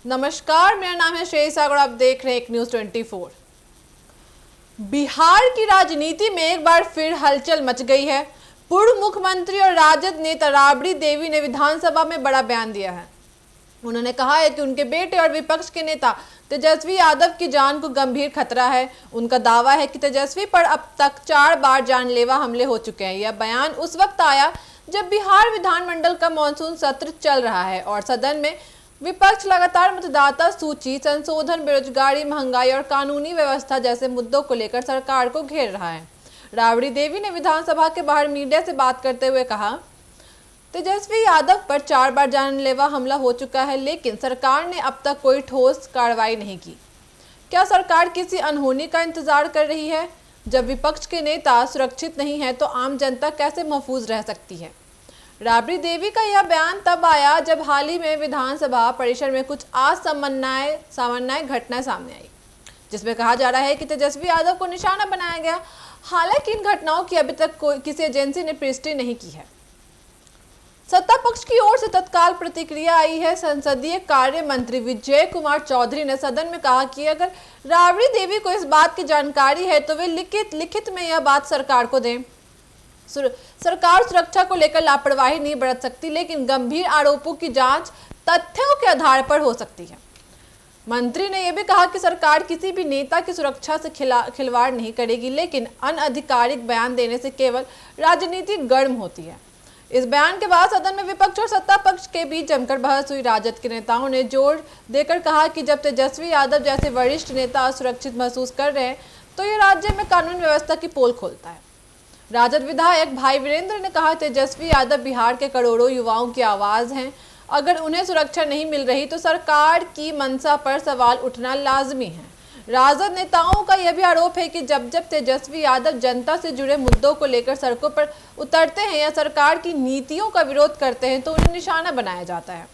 नमस्कार, मेरा नाम है श्रेय सागर और आप देख रहे हैं एक न्यूज 24। बिहार की राजनीति में एक बार फिर हलचल मच गई है। पूर्व मुख्यमंत्री और राजद नेता राबड़ी देवी ने विधानसभा में बड़ा बयान दिया है। उन्होंने कहा है कि उनके बेटे और विपक्ष के नेता तेजस्वी यादव की जान को गंभीर खतरा है। उनका दावा है कि तेजस्वी पर अब तक 4 बार जानलेवा हमले हो चुके हैं। यह बयान उस वक्त आया जब बिहार विधानमंडल का मानसून सत्र चल रहा है और सदन में विपक्ष लगातार मतदाता सूची संशोधन, बेरोजगारी, महंगाई और कानूनी व्यवस्था जैसे मुद्दों को लेकर सरकार को घेर रहा है। राबड़ी देवी ने विधानसभा के बाहर मीडिया से बात करते हुए कहा, तेजस्वी यादव पर 4 बार जानलेवा हमला हो चुका है, लेकिन सरकार ने अब तक कोई ठोस कार्रवाई नहीं की। क्या सरकार किसी अनहोनी का इंतजार कर रही है? जब विपक्ष के नेता सुरक्षित नहीं है तो आम जनता कैसे महफूज रह सकती है? राबड़ी देवी का यह बयान तब आया जब हाल ही में विधानसभा परिसर में कुछ असामान्य घटनाएं सामने आई, जिसमें कहा जा रहा है कि तेजस्वी यादव को निशाना बनाया गया। हालांकि इन घटनाओं की अभी तक किसी एजेंसी ने पुष्टि नहीं की है। सत्ता पक्ष की ओर से तत्काल प्रतिक्रिया आई है। संसदीय कार्य मंत्री विजय कुमार चौधरी ने सदन में कहा कि अगर राबड़ी देवी को इस बात की जानकारी है तो वे लिखित में यह बात सरकार को दें। सरकार सुरक्षा को लेकर लापरवाही नहीं बरत सकती, लेकिन गंभीर आरोपों की जांच तथ्यों के आधार पर हो सकती है। मंत्री ने यह भी कहा कि सरकार किसी भी नेता की सुरक्षा से खिलवाड़ नहीं करेगी, लेकिन अनधिकारिक बयान देने से केवल राजनीति गर्म होती है। इस बयान के बाद सदन में विपक्ष और सत्ता पक्ष के बीच जमकर बहस हुई। राजद के नेताओं ने जोर देकर कहा कि जब तेजस्वी यादव जैसे वरिष्ठ नेता असुरक्षित महसूस कर रहे हैं तो ये राज्य में कानून व्यवस्था की पोल खोलता है। राजद विधायक भाई वीरेंद्र ने कहा, तेजस्वी यादव बिहार के करोड़ों युवाओं की आवाज हैं। अगर उन्हें सुरक्षा नहीं मिल रही तो सरकार की मंशा पर सवाल उठना लाजमी है। राजद नेताओं का यह भी आरोप है कि जब तेजस्वी यादव जनता से जुड़े मुद्दों को लेकर सड़कों पर उतरते हैं या सरकार की नीतियों का विरोध करते हैं तो उन्हें निशाना बनाया जाता है।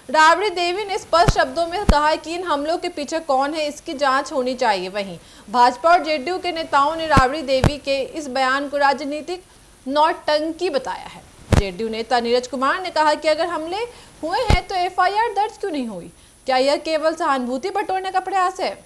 राबड़ी देवी ने स्पष्ट शब्दों में कहा कि इन हमलों के पीछे कौन है, इसकी जांच होनी चाहिए। वहीं भाजपा और जेडीयू के नेताओं ने राबड़ी देवी के इस बयान को राजनीतिक नौटंकी बताया है। जेडीयू नेता नीरज कुमार ने कहा कि अगर हमले हुए हैं तो एफआईआर दर्ज क्यों नहीं हुई? क्या यह केवल सहानुभूति बटोरने का प्रयास है?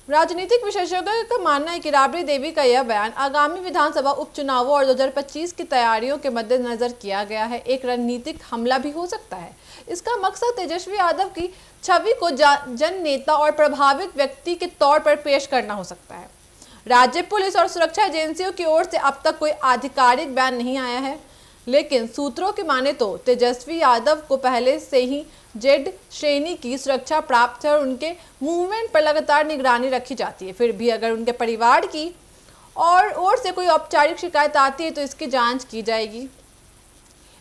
राजनीतिक विशेषज्ञों का मानना है कि राबड़ी देवी का यह बयान आगामी विधानसभा उपचुनावों और 2025 की तैयारियों के मद्देनजर किया गया है। एक रणनीतिक हमला भी हो सकता है। इसका मकसद तेजस्वी यादव की छवि को जन नेता और प्रभावित व्यक्ति के तौर पर पेश करना हो सकता है। राज्य पुलिस और सुरक्षा एजेंसियों की ओर से अब तक कोई आधिकारिक बयान नहीं आया है, लेकिन सूत्रों की माने तो तेजस्वी यादव को पहले से ही जेड श्रेणी की सुरक्षा प्राप्त है और उनके मूवमेंट पर लगातार निगरानी रखी जाती है। फिर भी अगर उनके परिवार की ओर से कोई औपचारिक शिकायत आती है तो इसकी जांच की जाएगी।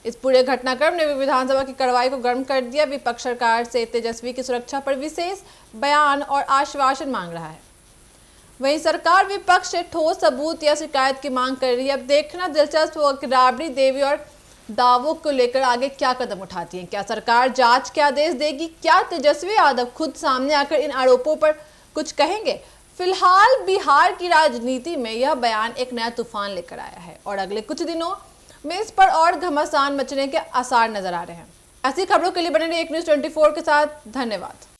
इस पूरे घटनाक्रम ने विधानसभा की कार्रवाई को गर्म कर दिया। विपक्ष सरकार से तेजस्वी की सुरक्षा पर विशेष बयान और आश्वासन मांग रहा है। वहीं सरकार विपक्ष से ठोस सबूत या शिकायत की मांग कर रही है। अब देखना दिलचस्प होगा कि राबड़ी देवी और दावों को लेकर आगे क्या कदम उठाती है। क्या सरकार जांच के आदेश देगी? क्या तेजस्वी यादव खुद सामने आकर इन आरोपों पर कुछ कहेंगे? फिलहाल बिहार की राजनीति में यह बयान एक नया तूफान लेकर आया है और अगले कुछ दिनों में इस पर और घमासान मचने के आसार नजर आ रहे हैं। ऐसी खबरों के लिए बने रहिए एक न्यूज 24 के साथ। धन्यवाद।